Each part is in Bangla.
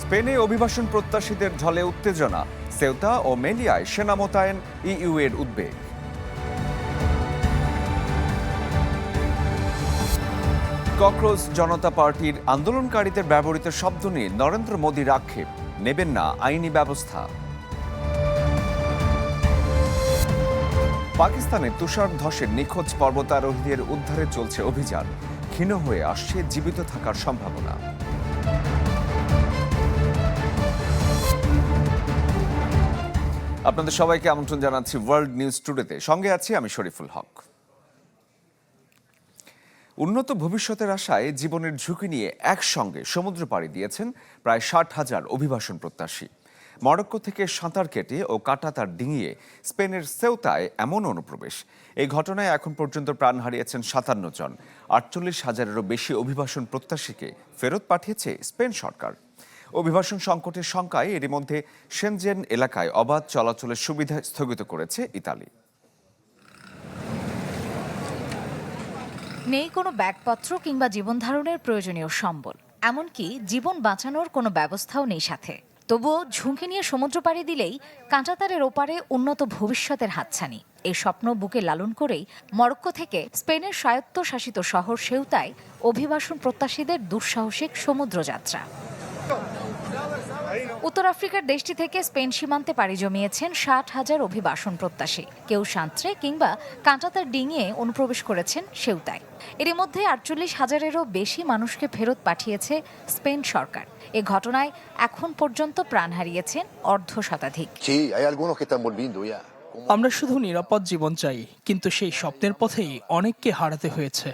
স্পেনে অভিবাসন প্রত্যাশীদের ঢলে উত্তেজনা, সেউতা ও মেলিয়ায় সেনা মোতায়েন, ইইউ এর উদ্বেগ। ককরোচ জনতা পার্টির আন্দোলনকারীদের ব্যবহৃত শব্দ নিয়ে নরেন্দ্র মোদীর আক্ষেপ, নেবেন না আইনি ব্যবস্থা। পাকিস্তানে তুষার ধসের নিখোঁজ পর্বতারোহীদের উদ্ধারে চলছে অভিযান, ক্ষীণ হয়ে আসছে জীবিত থাকার সম্ভাবনা। আপনাদের সবাইকে আমন্ত্রণ জানাচ্ছি ওয়ার্ল্ড নিউজ টুডেতে। সঙ্গে আছি আমি শরীফুল হক। উন্নত ভবিষ্যতের আশায় জীবনের ঝুঁকি নিয়ে একসঙ্গে সমুদ্র পাড়ি দিয়েছেন প্রায় 60,000 অভিবাসন প্রত্যাশী। মরক্কো থেকে সাঁতার কেটে ও কাঁটাতার ডিঙিয়ে স্পেনের সেউতায় এমন অনুপ্রবেশ। এই ঘটনায় এখন পর্যন্ত প্রাণ হারিয়েছেন 57 জন। 48,000-এরও বেশি অভিবাসন প্রত্যাশীকে ফেরত পাঠিয়েছে স্পেন সরকার। অভিবাসন সংকটের শঙ্কায় এরই মধ্যে শেনজেন এলাকায় অবাধ চলাচলের সুবিধা স্থগিত করেছে ইতালি। নেই কোনো ব্যাগপত্র কিংবা জীবন ধারণের প্রয়োজনীয় সম্বল, এমনকি জীবন বাঁচানোর কোনো ব্যবস্থাও নেই সাথে। তবুও ঝুঁকি নিয়ে সমুদ্র পাড়ি দিলেই কাঁটাতারের ওপারে উন্নত ভবিষ্যতের হাতছানি, এই স্বপ্ন বুকে লালন করেই মরক্কো থেকে স্পেনের স্বায়ত্তশাসিত শহর সেউতায় অভিবাসন প্রত্যাশীদের দুঃসাহসিক সমুদ্রযাত্রা। উত্তর আফ্রিকার দেশটি থেকে স্পেন সীমান্তে পাড়ি জমিয়েছেন 60,000 অভিবাসন প্রত্যাশী। কেউ সাঁতরে কিংবা কাঁটাতার ডিঙিয়ে অনুপ্রবেশ করেছেন সেউতায়। এর মধ্যে 48,000-এরও বেশি মানুষকে ফেরত পাঠিয়েছে স্পেন সরকার। এ ঘটনায় এখন পর্যন্ত প্রাণ হারিয়েছেন অর্ধশতাধিক। আমরা শুধু নিরাপদ জীবন চাই, কিন্তু সেই স্বপ্নের পথেই অনেককে হারাতে হয়েছে।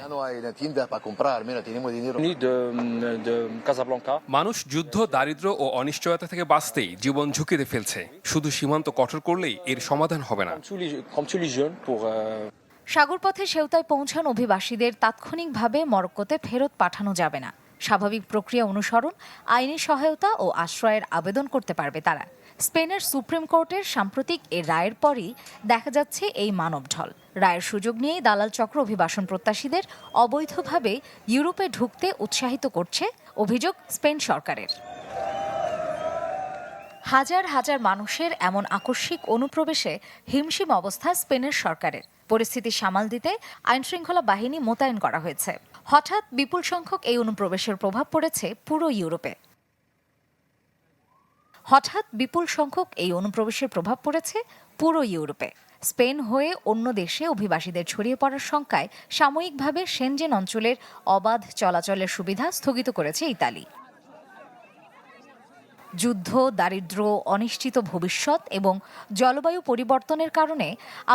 মানুষ যুদ্ধ, দারিদ্র্য ও অনিশ্চয়তা থেকে বাঁচতেই জীবন ঝুঁকিতে ফেলছে। শুধু সীমান্ত কঠোর করলেই এর সমাধান হবে না। সাগরপথে সেউতায় পৌঁছান অভিবাসীদের তাৎক্ষণিকভাবে মরক্কোতে ফেরত পাঠানো যাবে না। স্বাভাবিক প্রক্রিয়া অনুসরণ, আইনি সহায়তা ও আশ্রয়ের আবেদন করতে পারবে তারা। স্পেনের সুপ্রিম কোর্টের সাম্প্রতিক এ রায়ের পরই দেখা যাচ্ছে এই মানব ঢল। রায়ের সুযোগ নিয়েই দালাল চক্র অভিবাসন প্রত্যাশীদের অবৈধভাবে ইউরোপে ঢুকতে উৎসাহিত করছে, অভিযোগ স্পেন সরকারের। হাজার হাজার মানুষের এমন আকস্মিক অনুপ্রবেশে হিমশিম অবস্থা স্পেনের সরকারের। পরিস্থিতি সামাল দিতে আইনশৃঙ্খলা বাহিনী মোতায়েন করা হয়েছে। হঠাৎ বিপুল সংখ্যক এই অনুপ্রবেশের প্রভাব পড়েছে পুরো ইউরোপে। স্পেন হয়ে অন্য দেশে অভিবাসীদের ছড়িয়ে পড়ার শঙ্কায় সাময়িকভাবে শেনজেন অঞ্চলের অবাধ চলাচলের সুবিধা স্থগিত করেছে ইতালি। যুদ্ধ, দারিদ্র্য, অনিশ্চিত ভবিষ্যৎ এবং জলবায়ু পরিবর্তনের কারণে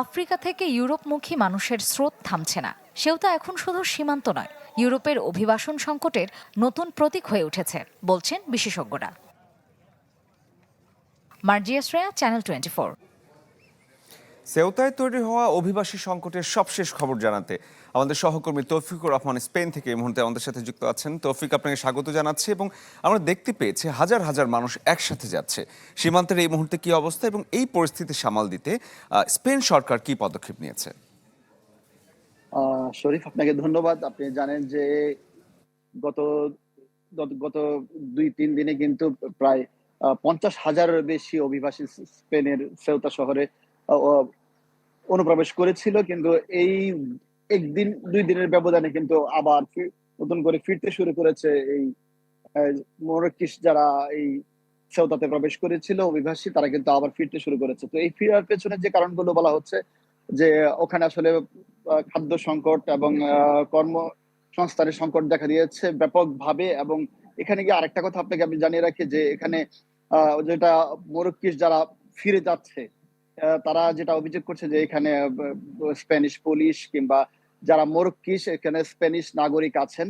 আফ্রিকা থেকে ইউরোপমুখী মানুষের স্রোত থামছে না। সেউতা এখন শুধু সীমান্ত নয়, ইউরোপের অভিবাসন সংকটের নতুন প্রতীক হয়ে উঠেছে বলছেন বিশেষজ্ঞরা। মার্জিয়া শ্রেয়া, চ্যানেল 24। সেউতায় তৈরি হওয়া অভিবাসী সংকটের সবশেষ খবর জানাতে আমাদের সহকর্মী তৌফিকুর রহমান স্পেন থেকে এই মুহূর্তে আমাদের সাথে যুক্ত আছেন। তৌফিক, আপনাকে স্বাগত জানাচ্ছি। এবং আমরা দেখতে পেয়েছি হাজার হাজার মানুষ একসাথে যাচ্ছে। সীমান্তের এই মুহূর্তে কি অবস্থা এবং এই পরিস্থিতি সামাল দিতে স্পেন সরকার কি পদক্ষেপ নিয়েছে? শরীফ, আপনাকে ধন্যবাদ। আপনি জানেন যে গত গত 2-3 দিনে কিন্তু প্রায় 50,000-এর বেশি অভিবাসী স্পেনের সেউতা শহরে অনুপ্রবেশ করেছিল, কিন্তু এই 1-2 দিনের ব্যবধানে কিন্তু আবার নতুন করে ফিরতে শুরু করেছে এই মরক্কিস যারা এই সেউতাতে প্রবেশ করেছিল অভিবাসী, তারা কিন্তু আবার ফিরতে শুরু করেছে। তো এই ফেরার পেছনে যে কারণগুলো বলা হচ্ছে যে ওখানে আসলে খাদ্য সংকট এবং কর্মসংস্থানের সংকট দেখা দিয়েছে ব্যাপকভাবে। এবং এখানে গিয়ে আরেকটা কথা আপনাকে আমি জানিয়ে রাখি যে এখানে যেটা মরক্কিস যারা ফিরে যাচ্ছে তারা যেটা অভিযোগ করছে যে এখানে স্প্যানিশ পুলিশ কিংবা যারা মরক্কিস এখানে স্প্যানিশ নাগরিক আছেন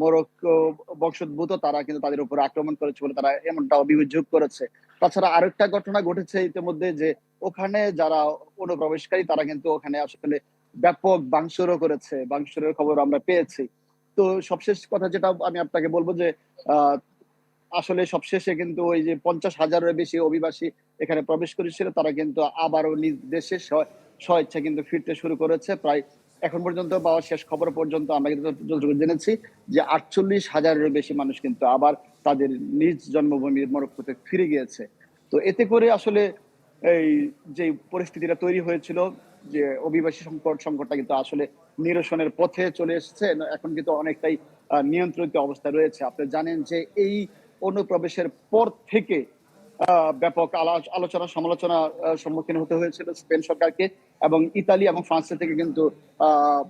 মরক্কো বংশোদ্ভূত, তারা কিন্তু তাদের উপর আক্রমণ করেছে বলে তারা এমনটা অভিযোগ করেছে। তাছাড়া আরেকটা ঘটনা ঘটেছে ইতিমধ্যে যে ওখানে যারা অনুপ্রবেশকারী তারা কিন্তু ওখানে আসলে ব্যাপক ভাঙচুরও করেছে, ভাঙচুরের খবর আমরা পেয়েছি। তো সবশেষ কথা যেটা আমি আপনাকে বলবো যে আসলে সবশেষে কিন্তু ওই যে 50,000-এর বেশি অভিবাসী এখানে প্রবেশ করেছিল, তারা কিন্তু আবারও নিজ দেশে স্বেচ্ছা কিন্তু ফিরতে শুরু করেছে। প্রায় এখন পর্যন্ত পাওয়া শেষ খবর পর্যন্ত আমরা কিন্তু যতটুকু জেনেছি যে 48,000-এরও বেশি মানুষ কিন্তু আবার তাদের নিজ জন্মভূমি মরক্কোতে ফিরে গিয়েছে। তো এতে করে আসলে এই যে পরিস্থিতিটা তৈরি হয়েছিল, যে অভিবাসী সংকটটা কিন্তু আসলে নিরসনের পথে চলে এসেছে। এখন কিন্তু অনেকটাই নিয়ন্ত্রিত অবস্থায় রয়েছে। আপনি জানেন যে এই অনুপ্রবেশের পর থেকে ব্যাপক আলোচনা সমালোচনার সম্মুখীন হতে হয়েছিল স্পেন সরকারকে, এবং ইতালি এবং ফ্রান্স থেকে কিন্তু আহ,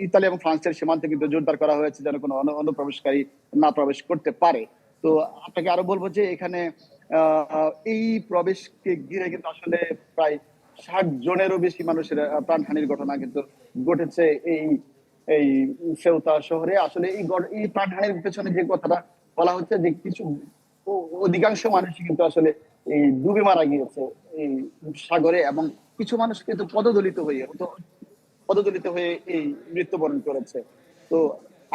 ইতালি এবং ফ্রান্সের সীমান্তে কিন্তু জোরদার করা হয়েছে যেন কোনো অনুপ্রবেশকারী না প্রবেশ করতে পারে। তো আপনাকে আরো বলবো যে এখানে এই প্রবেশকে ঘিরে কিন্তু আসলে প্রায় 60 জনেরও বেশি মানুষের প্রাণহানির ঘটনা কিন্তু ঘটেছে এই এই সেউতা শহরে। আসলে এই প্রাণহানির পেছনে যে কথাটা বলা হচ্ছে যে কিছু অধিকাংশ মানুষই কিন্তু আসলে এই ডুবে মারা গিয়েছে এই সাগরে, এবং কিছু মানুষ কিন্তু পদদলিত হয়ে এই মৃত্যুবরণ করেছে। তো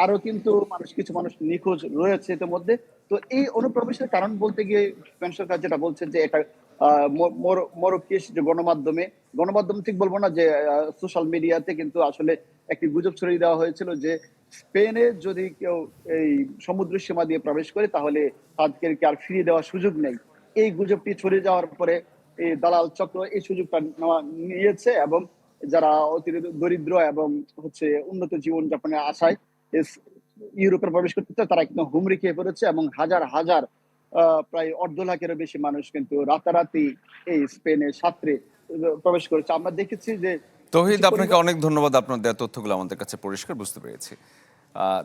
আরো কিন্তু কিছু মানুষ নিখোঁজ রয়েছে ইতিমধ্যে। তো এই অনুপ্রবেশের কারণ বলতে গিয়ে স্পেন সরকার যেটা বলছে যে এটা মরক্কিশ যে গণমাধ্যম ঠিক বলবো না, যে সোশ্যাল মিডিয়াতে কিন্তু আসলে একটি গুজব ছড়িয়ে দেওয়া হয়েছিল যে স্পেনে যদি কেউ এই সমুদ্র সীমা দিয়ে প্রবেশ করে তাহলে তাদেরকে আর ফিরিয়ে দেওয়ার সুযোগ নেই। এই গুজবটি ছড়িয়ে যাওয়ার পরে এই দালাল চক্র এই সুযোগটা নিয়েছে, এবং যারা অতি দরিদ্র এবং উন্নত জীবনযাপনের আশায় ইউরোপে প্রবেশ করতে চায় তারা কিন্তু হুমড়ি খেয়ে পড়েছে, এবং হাজার হাজার প্রায় 1.5 লাখেরও বেশি মানুষ কিন্তু রাতারাতি এই স্পেনের সাঁতরে প্রবেশ করেছে। আমরা দেখেছি যে তৌহিদ, আপনাকে অনেক ধন্যবাদ। আপনার দেওয়া তথ্যগুলো আমাদের কাছে পরিষ্কার বুঝতে পেরেছি।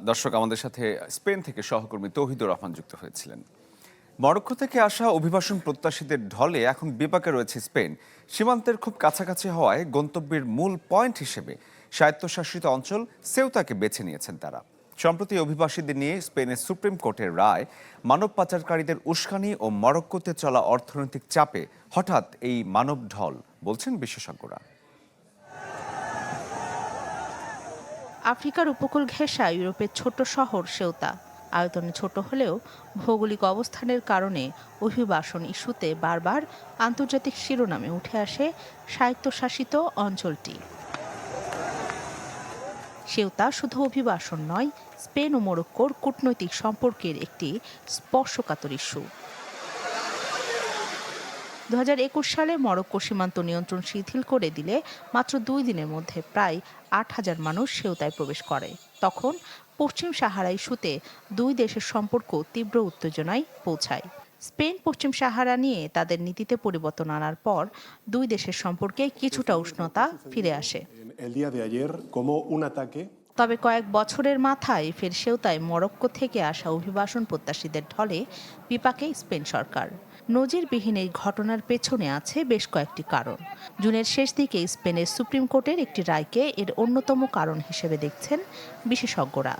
দর্শক, আমাদের সাথে স্পেন থেকে সহকর্মী তৌহিদুর রহমান যুক্ত হয়েছিলেন। মরক্কো থেকে আসা অভিবাসন প্রত্যাশীদের ঢলে এখন বিপাকে রয়েছে স্পেন। সীমান্তের খুব কাছাকাছি হওয়ায় গন্তব্যের মূল পয়েন্ট হিসেবে স্বায়ত্তশাসিত অঞ্চল সেউতাকে বেছে নিয়েছেন তারা। সম্প্রতি অভিবাসীদের নিয়ে স্পেনের সুপ্রিম কোর্টের রায় মানব পাচারকারীদের উস্কানি ও মরক্কোতে চলা অর্থনৈতিক চাপে হঠাৎ এই মানব ঢল, বলছেন বিশেষজ্ঞরা। আফ্রিকার উপকূল ঘেঁষা ইউরোপের ছোট শহর সেউতা আয়তনে ছোট হলেও ভৌগোলিক অবস্থানের কারণে অভিবাসন ইস্যুতে বারবার আন্তর্জাতিক শিরোনামে উঠে আসে স্বায়ত্তশাসিত অঞ্চলটি। সেউতা শুধু অভিবাসন নয়, স্পেন ও মরক্কোর কূটনৈতিক সম্পর্কের একটি স্পর্শকাতর ইস্যু। 2021 সালে মরক্কো সীমান্ত নিয়ন্ত্রণ শিথিল করে দিলে মাত্র 2 দিনের মধ্যে প্রায় 8,000 মানুষ সেউতায় প্রবেশ করে। তখন পশ্চিম সাহারা ইস্যুতে দুই দেশের সম্পর্ক তীব্র উত্তেজনায় পৌঁছায়। স্পেন পশ্চিম সাহারা নিয়ে তাদের নীতিতে পরিবর্তন আনার পর দুই দেশের সম্পর্কে কিছুটা উষ্ণতা ফিরে আসে। তবে কয়েক বছরের মাথায় ফের সেউতায় মরক্কো থেকে আসা অভিবাসন প্রত্যাশীদের ঢলে বিপাকে স্পেন সরকার। নজিরবিহীন এই ঘটনার পেছনে আছে বেশ কয়েকটি কারণ। জুনের শেষ দিকে স্পেনের সুপ্রিম কোর্টের একটি রায়কে এর অন্যতম কারণ হিসেবে দেখছেন বিশেষজ্ঞরা।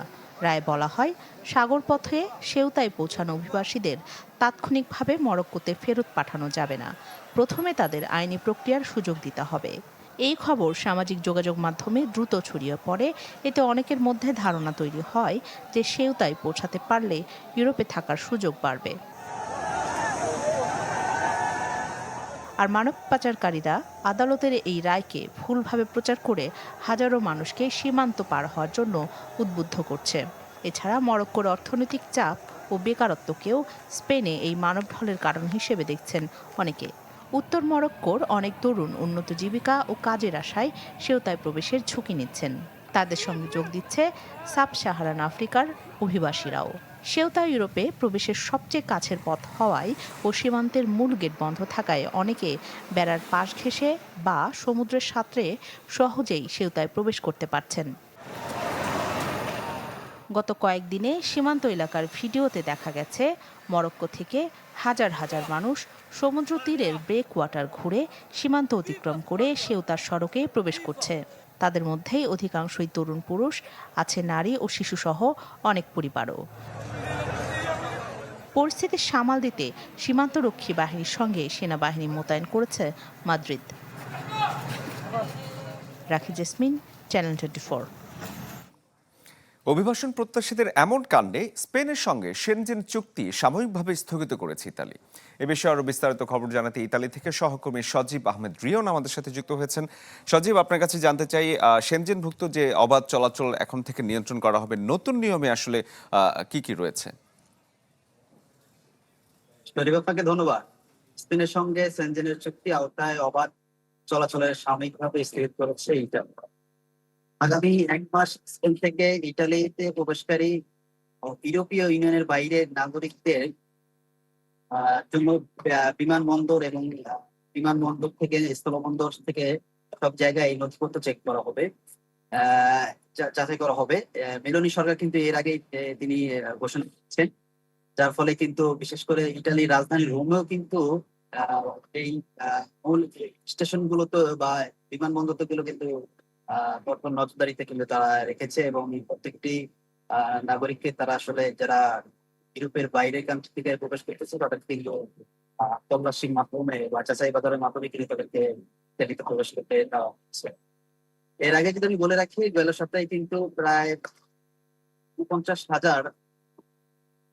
রায় বলা হয়, সাগরপথে সেউতায় পৌঁছানো অভিবাসীদের তাৎক্ষণিকভাবে মরক্কোতে ফেরত পাঠানো যাবে না। প্রথমে তাদের আইনি প্রক্রিয়ার সুযোগ দিতে হবে। এই খবর সামাজিক যোগাযোগ মাধ্যমে দ্রুত ছড়িয়ে পড়ে। এতে অনেকের মধ্যে ধারণা তৈরি হয় যে সেউতায় পৌঁছাতে পারলে ইউরোপে থাকার সুযোগ বাড়বে। আর মানব পাচারকারীরা আদালতের এই রায়কে ভুলভাবে প্রচার করে হাজারো মানুষকে সীমান্ত পার হওয়ার জন্য উদ্বুদ্ধ করছে। এছাড়া মরক্কোর অর্থনৈতিক চাপ ও বেকারত্বকেও স্পেনে এই মানব ঢলের কারণ হিসেবে দেখছেন অনেকে। উত্তর মরক্কোর অনেক তরুণ উন্নত জীবিকা ও কাজের আশায় সেউতায় প্রবেশের ঝুঁকি নিচ্ছেন। তাদের সঙ্গে যোগ দিচ্ছে সাব সাহারান আফ্রিকার অভিবাসীরাও। সেউতা ইউরোপে প্রবেশের সবচেয়ে কাছের পথ হওয়ায় ও সীমান্তের মূল গেট বন্ধ থাকায় অনেকে বেড়ার পাশ ঘেঁষে বা সমুদ্রের সাঁতরে সহজেই সেউতায় প্রবেশ করতে পারছেন। গত কয়েকদিনে সীমান্ত এলাকার ভিডিওতে দেখা গেছে মরক্কো থেকে হাজার হাজার মানুষ সমুদ্র তীরের ব্রেক ওয়াটার ঘুরে সীমান্ত অতিক্রম করে সেউতার সড়কে প্রবেশ করছে। তাদের মধ্যেই অধিকাংশই তরুণ পুরুষ, আছে নারী ও শিশুসহ অনেক পরিবারও। পরিস্থিতি সামাল দিতে সীমান্তরক্ষী বাহিনীর সঙ্গে সেনাবাহিনী মোতায়েন করেছে মাদ্রিদ। রাখি জেসমিন, চ্যানেল 24। অভিবাসন প্রত্যাশীদের এমন কাণ্ডে স্পেনের সঙ্গে শেনজেন চুক্তি সাময়িকভাবে স্থগিত করেছে ইতালি। এ বিষয়ে আরো বিস্তারিত খবর জানাতে ইতালি থেকে সহকর্মী সজীব আহমেদ রিয়ন আমাদের সাথে যুক্ত হয়েছেন। সজীব, আপনার কাছে জানতে চাই, শেনজেনভুক্ত যে অবাধ চলাচল এখন থেকে নিয়ন্ত্রণ করা হবে, নতুন নিয়মে আসলে কি কি রয়েছে? আপনাকে ধন্যবাদ। স্পেনের সঙ্গে সেনজেনের চুক্তি আওতায় অবাধ চলাচলের সাময়িকভাবে স্থগিত করেছে ইতালি। আগামী 1 মাস স্পেন থেকে ইতালিতে প্রবেশকারী ও ইউরোপীয় ইউনিয়নের বাইরের নাগরিকদের জন্য বিমানবন্দর এবং বিমানবন্দর থেকে স্থলবন্দর থেকে সব জায়গায় নথিপত্র চেক করা হবে, যাচাই করা হবে। মেলোনি সরকার কিন্তু এর আগে তিনি ঘোষণা করেছেন, যার ফলে কিন্তু বিশেষ করে ইতালির রাজধানী রোমেও কিন্তু এই মূল স্টেশন গুলোতে বা বিমানবন্দর গুলো কিন্তু বর্তমান নজরদারিতে কিন্তু তারা রেখেছে এবং প্রত্যেকটি নাগরিককে তারা আসলে যারা ইউরোপের বাইরের কান্ট্রি থেকে প্রবেশ করতেছে তাদের কিন্তু তল্লাশির মাধ্যমে বা যাচাই বাজারের মাধ্যমে কিন্তু তাদেরকে ইতালিতে প্রবেশ করতে দেওয়া হচ্ছে। এর আগে যদি আমি বলে রাখি, গেল সপ্তাহে কিন্তু প্রায় 49,000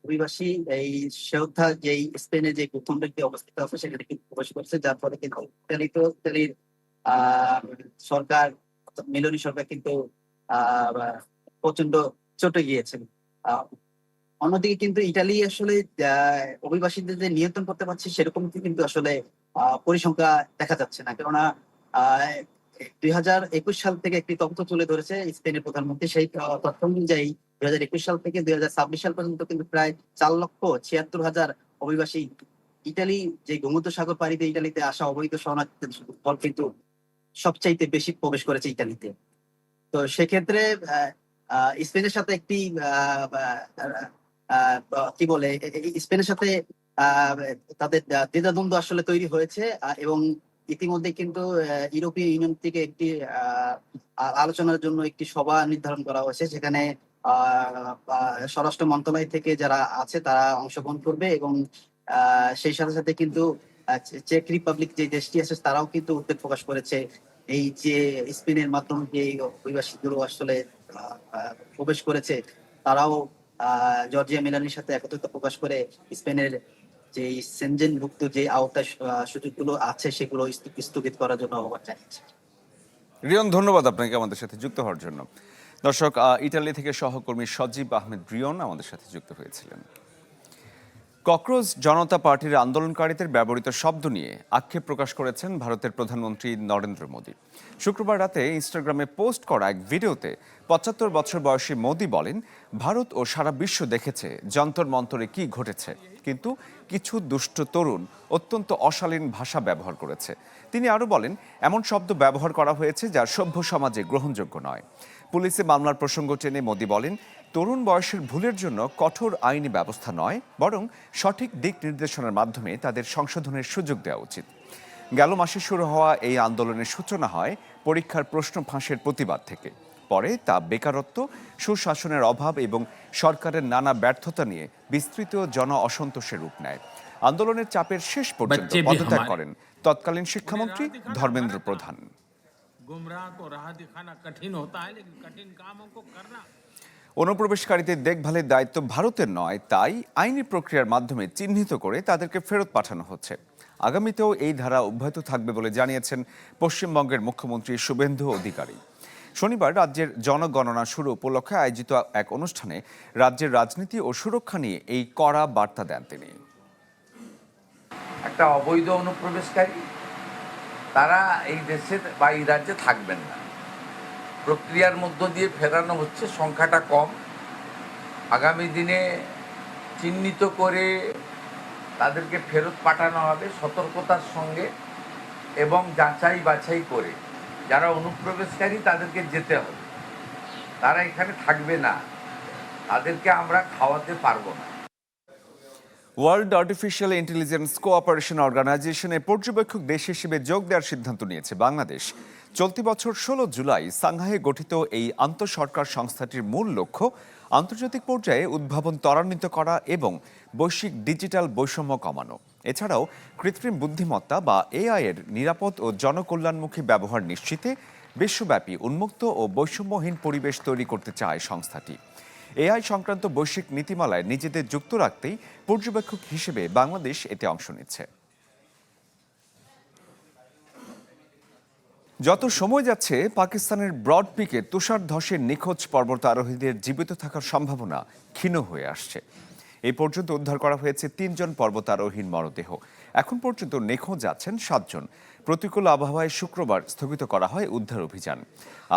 অভিবাসী এই সেউতা যেই স্পেনে যে ভূখণ্ডে অবস্থিত আছে সেখানে কিন্তু প্রবেশ করছে, যার ফলে কিন্তু ইতালির সরকার, মেলোনি সরকার কিন্তু প্রচন্ড চটে গিয়েছেন। অন্যদিকে কিন্তু ইতালি আসলে অভিবাসীদের যে নিয়ন্ত্রণ করতে পারছে সেরকম কিন্তু আসলে পরিসংখ্যা দেখা যাচ্ছে না, কেননা 2021 সাল থেকে একটি তথ্য তুলে ধরেছে স্পেনের প্রধানমন্ত্রী। সেই তথ্য অনুযায়ী 2021 সাল থেকে 2026 সাল পর্যন্ত কিন্তু প্রায় 4,76,000 অভিবাসী ইতালি যে ভূমধ্যসাগর পাড়ি দিয়ে ইতালিতে আসা অবৈধ শরণার্থীদের ফল কিন্তু সবচাইতে বেশি প্রবেশ করেছে ইতালিতে। তো সেক্ষেত্রে স্পেনের সাথে একটি কি বলে স্পেনের সাথে তাদের দ্বিধাদ্বন্দ্ব আসলে তৈরি হয়েছে এবং ইতিমধ্যে কিন্তু ইউরোপীয় ইউনিয়ন থেকে একটি আলোচনার জন্য একটি সভা নির্ধারণ করা হয়েছে, সেখানে স্বরাষ্ট্র মন্ত্রণালয় থেকে যারা আছে তারা অংশগ্রহণ করবে এবং সেই সাথে সাথে কিন্তু চেক রিপাবলিক যে দেশটি আছে তারাও কিন্তু উদ্বেগ প্রকাশ করেছে এই যে স্পেনের মাধ্যমে যে অভিবাসীগুলো আসলে প্রবেশ করেছে, তারাও জর্জিয়া মেলানির সাথে একত্রিত প্রকাশ করে স্পেনের যে সেনজেনভুক্ত যে আওতায় সুযোগগুলো আছে সেগুলো স্থগিত করার জন্য আহ্বান জানিয়েছে। রিয়ন, ধন্যবাদ আপনাকে আমাদের সাথে যুক্ত হওয়ার জন্য। দর্শক, ইতালি থেকে সহকর্মী সজীব আহমেদ রিয়ন আমাদের সাথে যুক্ত হয়েছিলেন। ককরোচ জনতা পার্টির আন্দোলনকারীদের ব্যবহৃত শব্দ নিয়ে আক্ষেপ প্রকাশ করেছেন ভারতের প্রধানমন্ত্রী নরেন্দ্র মোদী। শুক্রবার রাতে ইনস্টাগ্রামে পোস্ট করা এক ভিডিওতে 75 বছর বয়সী মোদী বলেন, ভারত ও সারা বিশ্ব দেখেছে যন্তর মন্তরে কি ঘটেছে, কিন্তু কিছু দুষ্ট তরুণ অত্যন্ত অশালীন ভাষা ব্যবহার করেছে। তিনি আরও বলেন, এমন শব্দ ব্যবহার করা হয়েছে যা সভ্য সমাজে গ্রহণযোগ্য নয়। পুলিশে মামলার প্রসঙ্গ টেনে মোদী বলেন, তরুণ বয়সের ভুলের জন্য কঠোর আইনি ব্যবস্থা নয়, বরং সঠিক দিক নির্দেশনার মাধ্যমে তাদের সংশোধনের সুযোগ দেওয়া উচিত। গেল মাসে শুরু হওয়া এই আন্দোলনের সূচনা হয় পরীক্ষার প্রশ্ন ফাঁসের প্রতিবাদ থেকে। পরে তা বেকারত্ব, সুশাসনের অভাব এবং সরকারের নানা ব্যর্থতা নিয়ে বিস্তৃত জন অসন্তোষের রূপ নেয়। আন্দোলনের চাপের শেষ পর্যন্ত পদত্যাগ করেন তৎকালীন শিক্ষামন্ত্রী ধর্মেন্দ্র প্রধান। অনুপ্রবেশকারীদের দেখভালের দায়িত্ব ভারতের নয়, তাই আইনি প্রক্রিয়ার মাধ্যমে চিহ্নিত করে তাদেরকে ফেরত পাঠানো হচ্ছে। আগামীতেও এই ধারা অব্যাহত থাকবে বলে জানিয়েছেন পশ্চিমবঙ্গের মুখ্যমন্ত্রী শুভেন্দু অধিকারী। শনিবার রাজ্যের জনগণনা শুরু উপলক্ষে আয়োজিত এক অনুষ্ঠানে রাজ্যের রাজনীতি ও সুরক্ষা নিয়ে এই কড়া বার্তা দেন তিনি। একটা অবৈধ অনুপ্রবেশকারী তারা এই দেশে বা এই রাজ্যে থাকবেন না, প্রক্রিয়ার মধ্য দিয়ে ফেরানো হচ্ছে, সংখ্যাটা কম। আগামী দিনে চিহ্নিত করে তাদেরকে ফেরত পাঠানো হবে সতর্কতার সঙ্গে এবং যাচাই বাছাই করে। যারা অনুপ্রবেশকারী তাদেরকে যেতে হবে, তারা এখানে থাকবে না, তাদেরকে আমরা খাওয়াতে পারবো না। ওয়ার্ল্ড আর্টিফিশিয়াল ইন্টেলিজেন্স কোঅপারেশন অর্গানাইজেশনে পর্যবেক্ষক দেশ হিসেবে যোগ দেওয়ার সিদ্ধান্ত নিয়েছে বাংলাদেশ। চলতি বছর 16 জুলাই সাংহাইয়ে গঠিত এই আন্তঃসরকার সংস্থাটির মূল লক্ষ্য আন্তর্জাতিক পর্যায়ে উদ্ভাবন ত্বরান্বিত করা এবং বৈশ্বিক ডিজিটাল বৈষম্য কমানো। এছাড়াও কৃত্রিম বুদ্ধিমত্তা বা এআই এর নিরাপদ ও জনকল্যাণমুখী ব্যবহার নিশ্চিতে বিশ্বব্যাপী উন্মুক্ত ও বৈষম্যহীন পরিবেশ তৈরি করতে চায় সংস্থাটি। এআই সংক্রান্ত বৈশ্বিক নীতিমালায় নিজেদের যুক্ত রাখতেই পর্যবেক্ষক হিসেবে বাংলাদেশ এতে অংশ নিচ্ছে। যত সময় যাচ্ছে পাকিস্তানের ব্রড পিকে তুষার ধসে নিখোঁজ পর্বতারোহীদের জীবিত থাকার সম্ভাবনা ক্ষীণ হয়ে আসছে। এই পর্যন্ত উদ্ধার করা হয়েছে ৩ জন পর্বতারোহীর মরদেহ। এখন পর্যন্ত নিখোঁজ আছেন 7 জন। প্রতিকূল আবহাওয়ায় শুক্রবার স্থগিত করা হয় উদ্ধার অভিযান।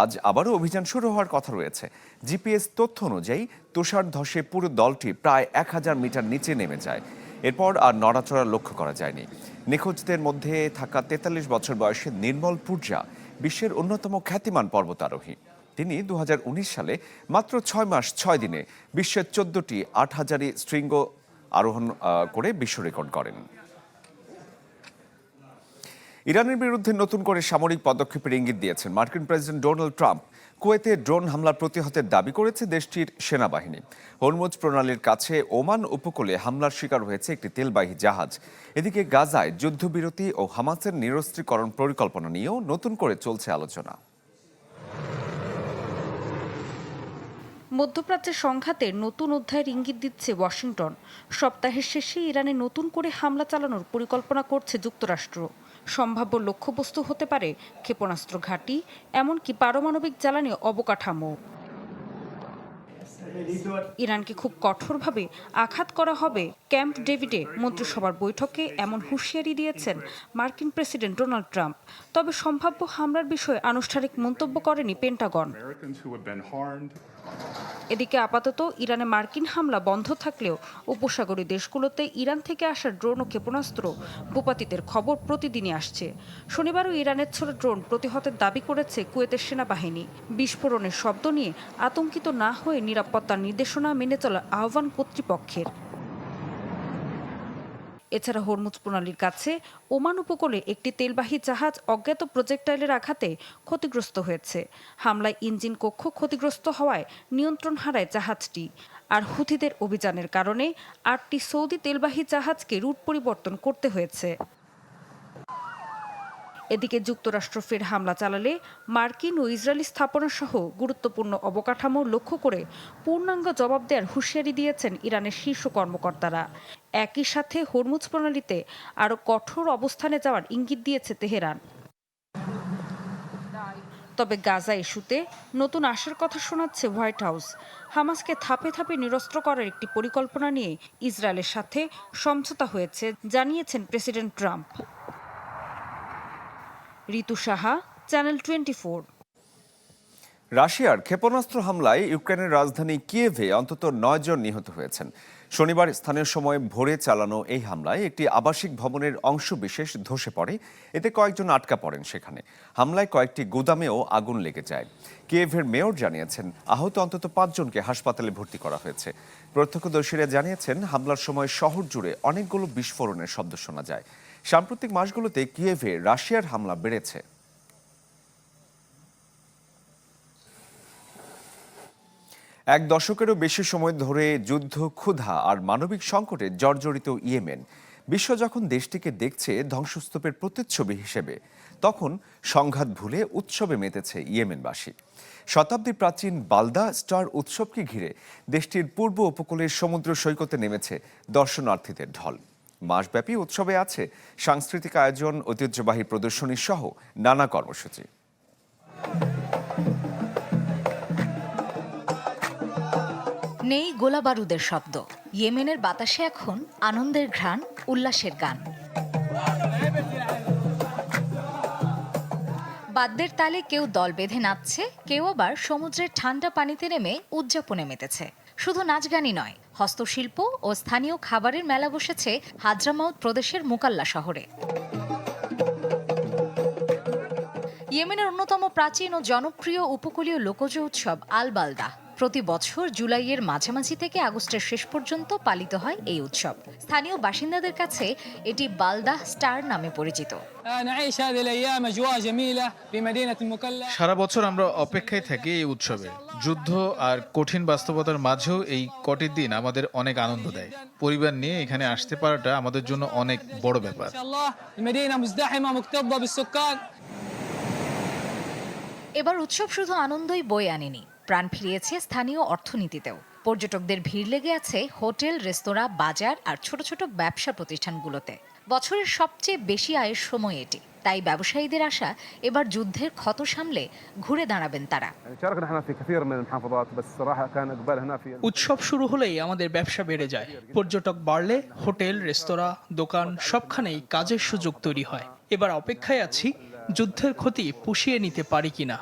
আজ আবারও অভিযান শুরু হওয়ার কথা রয়েছে। জিপিএস তথ্য অনুযায়ী তুষার ধসে পুরো দলটি প্রায় 1000 মিটার নিচে নেমে যায়। এরপর আর নড়াচড়া লক্ষ্য করা যায়নি। নিখোঁজদের মধ্যে থাকা 43 বছর বয়সের নির্মল পূর্জা বিশ্বের অন্যতম খ্যাতিমান পর্বতারোহী। তিনি 2019 সালে মাত্র 6 মাস 6 দিনে বিশ্বের 14টি 8000 শৃঙ্গ আরোহণ করে বিশ্ব রেকর্ড করেন। ইরানের বিরুদ্ধে নতুন করে সামরিক পদক্ষেপের ইঙ্গিত দিয়েছেন মার্কিন প্রেসিডেন্ট ডোনাল্ড ট্রাম্প। কুয়েতে ড্রোন হামলার প্রতিহতের দাবি করেছে দেশটির সেনাবাহিনী। হরমুজ প্রণালীর কাছে ওমান উপকূলে হামলার শিকার হয়েছে একটি তেলবাহী জাহাজ। এদিকে গাজায় যুদ্ধবিরতি ও হামাসের নিরস্ত্রীকরণ পরিকল্পনা নিয়েও নতুন করে চলছে আলোচনা। মধ্যপ্রাচ্যের সংঘাতের নতুন অধ্যায়ের ইঙ্গিত দিচ্ছে ওয়াশিংটন। সপ্তাহের শেষে ইরানে নতুন করে হামলা চালানোর পরিকল্পনা করছে যুক্তরাষ্ট্র। সম্ভাব্য লক্ষ্যবস্তু হতে পারে ক্ষেপণাস্ত্র ঘাঁটি, এমনকি পারমাণবিক জ্বালানি অবকাঠামো। ইরানকে খুব কঠোরভাবে আঘাত করা হবে ক্যাম্প ডেভিডে মন্ত্রিসভার বৈঠকে এমন হুঁশিয়ারি দিয়েছেন মার্কিন প্রেসিডেন্ট ডোনাল্ড ট্রাম্প। তবে সম্ভাব্য হামলার বিষয়ে আনুষ্ঠানিক মন্তব্য করেনি পেন্টাগন। এদিকে আপাতত ইরানে মার্কিন হামলা বন্ধ থাকলেও উপসাগরীয় দেশগুলোতে ইরান থেকে আসা ড্রোন ও ক্ষেপণাস্ত্র ভূপাতিতের খবর প্রতিদিনই আসছে। শনিবারও ইরানের ছোড়া ড্রোন প্রতিহতের দাবি করেছে কুয়েতের সেনাবাহিনী। বিস্ফোরণের শব্দ নিয়ে আতঙ্কিত না হয়ে নিরাপত্তার নির্দেশনা মেনে চলার আহ্বান কর্তৃপক্ষের। এছাড়া হরমুজ প্রণালীর কাছে ওমান উপকূলে একটি তেলবাহী জাহাজ অজ্ঞাত প্রজেক্টাইলের আঘাতে ক্ষতিগ্রস্ত হয়েছে। হামলায় ইঞ্জিন কক্ষ ক্ষতিগ্রস্ত হওয়ায় নিয়ন্ত্রণ হারায় জাহাজটি। আর হুথিদের অভিযানের কারণে 8টি সৌদি তেলবাহী জাহাজকে রুট পরিবর্তন করতে হয়েছে। এদিকে যুক্তরাষ্ট্র ফের হামলা চালালে মার্কিন ও ইসরায়েলি স্থাপনা সহ গুরুত্বপূর্ণ অবকাঠামো লক্ষ্য করে পূর্ণাঙ্গ জবাব দেওয়ার হুঁশিয়ারি দিয়েছেন ইরানের শীর্ষ কর্মকর্তারা। একই সাথে হরমুজ প্রণালীতে আরও কঠোর অবস্থানে যাওয়ার ইঙ্গিত দিয়েছে তেহরান। তবে গাজা ইস্যুতে নতুন আশার কথা শোনাচ্ছে হোয়াইট হাউস। হামাসকে ধাপে ধাপে নিরস্ত্র করার একটি পরিকল্পনা নিয়ে ইসরায়েলের সাথে সমঝোতা হয়েছে জানিয়েছেন প্রেসিডেন্ট ট্রাম্প। ঋতু সাহা, চ্যানেল 24। রাশিয়ার ক্ষেপণাস্ত্র হামলায় ইউক্রেনের রাজধানী কিয়েভে অন্তত 9 জন নিহত হয়েছেন। শনিবার স্থানীয় সময় ভোরে চালানো এই হামলায় একটি আবাসিক ভবনের অংশবিশেষ ধসে পড়ে। এতে কয়েকজন আটকা পড়েন সেখানে। হামলায় কয়েকটি গুদামেও আগুন লেগে যায়। কিয়েভের মেয়র জানিয়েছেন আহত অন্তত 5 জনকে হাসপাতালে ভর্তি করা হয়েছে। প্রত্যক্ষদর্শীরা জানিয়েছেন হামলার সময় শহর জুড়ে অনেকগুলো বিস্ফোরণের শব্দ শোনা যায়। সাম্প্রতিক মাসগুলোতে কিয়েভে রাশিয়ার হামলা বেড়েছে। এক দশকেরও বেশি সময় ধরে যুদ্ধ, ক্ষুধা আর মানবিক সংকটে জর্জরিত ইয়েমেন। বিশ্ব যখন দেশটিকে দেখছে ধ্বংসস্তূপের প্রতিচ্ছবি হিসেবে, তখন সংঘাত ভুলে উৎসবে মেতেছে ইয়েমেনবাসী। শতাব্দী প্রাচীন বালদা স্টার উৎসবকে ঘিরে দেশটির পূর্ব উপকূলের সমুদ্র সৈকতে নেমেছে দর্শনার্থীদের ঢল। মাসব্যাপী উৎসবে আছে সাংস্কৃতিক আয়োজন, ঐতিহ্যবাহী প্রদর্শনী সহ নানা কর্মসূচি। নেই গোলাবারুদের শব্দ। ইয়েমেনের বাতাসে এখন আনন্দের ঘ্রাণ, উল্লাসের গান। বাদ্যের তালে কেউ দল বেঁধে নাচছে, কেউ আবার সমুদ্রের ঠান্ডা পানিতে নেমে উদযাপনে মেতেছে। শুধু নাচ গানই নয়, হস্তশিল্প ও স্থানীয় খাবারের মেলা বসেছে হাদ্রামাউত প্রদেশের মুকাল্লা শহরে। ইয়েমেনের অন্যতম প্রাচীন ও জনপ্রিয় উপকূলীয় লোকজ উৎসব আল বালদা প্রতি বছর জুলাইয়ের মাঝামাঝি থেকে আগস্টের শেষ পর্যন্ত পালিত হয় এই উৎসব। স্থানীয় বাসিন্দাদের কাছে এটি বালদা স্টার নামে পরিচিত। সারা বছর আমরা অপেক্ষায় থাকি এই উৎসবে। যুদ্ধ আর কঠিন বাস্তবতার মাঝেও এই কটি দিন আমাদের অনেক আনন্দ দেয়। পরিবার নিয়ে এখানে আসতে পারাটা আমাদের জন্য অনেক বড় ব্যাপার। এবার উৎসব শুধু আনন্দই বয়ে আনেনি, প্রাণ ফিরিয়েছে স্থানীয় অর্থনীতিতেও। পর্যটকদের ভিড় লেগে আছে হোটেল, রেস্তোরাঁ, বাজার আর ছোট ছোট ব্যবসা প্রতিষ্ঠানগুলোতে। বছরের সবচেয়ে বেশি আয়ের সময় এটি, তাই ব্যবসায়ীদের আশা এবার যুদ্ধের ক্ষত সামলে ঘুরে দাঁড়াবেন তারা। উৎসব শুরু হলেই আমাদের ব্যবসা বেড়ে যায়। পর্যটক বাড়লে হোটেল, রেস্তোরাঁ, দোকান সবখানেই কাজের সুযোগ তৈরি হয়। এবার অপেক্ষায় আছি যুদ্ধের ক্ষতি পুষিয়ে নিতে পারি কিনা।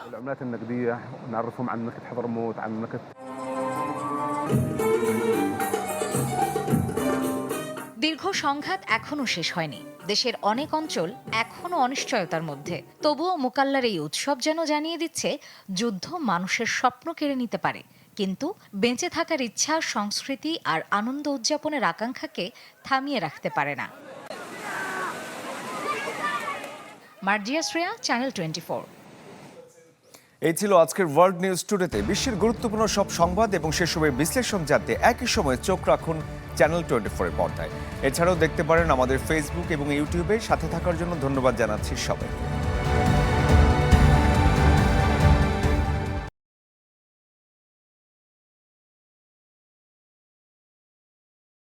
দীর্ঘ সংঘাত এখনো শেষ হয়নি, দেশের অনেক অঞ্চল এখনো অনিশ্চয়তার মধ্যে। তবুও মোকাল্লার এই উৎসব যেন জানিয়ে দিচ্ছে যুদ্ধ মানুষের স্বপ্ন কেড়ে নিতে পারে, কিন্তু বেঁচে থাকার ইচ্ছা, সংস্কৃতি আর আনন্দ উদযাপনের আকাঙ্ক্ষাকে থামিয়ে রাখতে পারে না। মার্জিয়া শ্রেয়া, চ্যানেল 24। এই ছিল আজকের ওয়ার্ল্ড নিউজ টুডেতে। বিশ্বের গুরুত্বপূর্ণ সব সংবাদ এবং সেসবের বিশ্লেষণ জানতে একই সময়ে চোখ রাখুন চ্যানেল 24 এর পর্দায়। এছাড়াও দেখতে পারেন আমাদের ফেসবুক এবং ইউটিউবে। সাথে থাকার জন্য ধন্যবাদ জানাচ্ছি সবাইকে।